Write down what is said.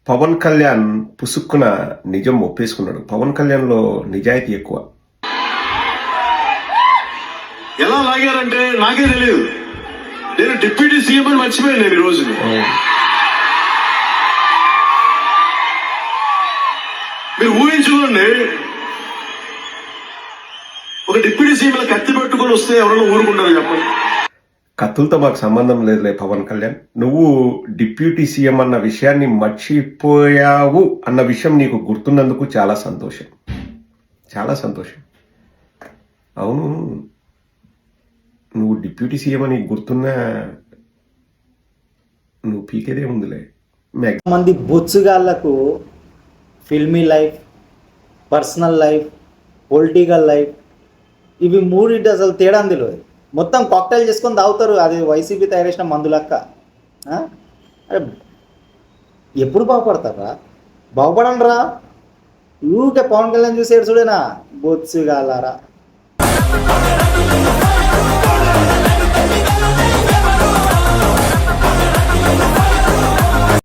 పవన్ కళ్యాణ్ పుసుక్కున నిజం ఒప్పేసుకున్నాడు. పవన్ కళ్యాణ్లో నిజాయితీ ఎక్కువ. ఎలా లాగారంటే నాకే తెలియదు. నేను డిప్యూటీ సీఎం అని మర్చిపోయాను నేను ఈ రోజు. మీరు ఊహించుకోండి, ఒక డిప్యూటీ సీఎం కత్తి పెట్టుకొని వస్తే ఎవరైనా ఊరుకుంటారు చెప్పండి. కత్తులతో మాకు సంబంధం లేదులే పవన్ కళ్యాణ్. నువ్వు డిప్యూటీ సీఎం అన్న విషయాన్ని మర్చిపోయావు అన్న విషయం నీకు గుర్తున్నందుకు చాలా సంతోషం, చాలా సంతోషం. అవును, నువ్వు డిప్యూటీ సీఎం అని గుర్తున్నా నువ్వు పీకేదే ఉందిలే. మంది బొచ్చుగాళ్లకు filmy life, personal life, political life, ఇవి మూడింటి అసలు తేడా తెలియదు. మొత్తం కాక్టైల్ చేసుకొని తాగుతారు. అది వైసీపీ తయారు చేసిన మందు లెక్క. అరే ఎప్పుడు బాగుపడతారా? బాగుపడండి రా. ఊరికే పవన్ కళ్యాణ్ చూసేడు చూడేనా బొత్సుగాలారా.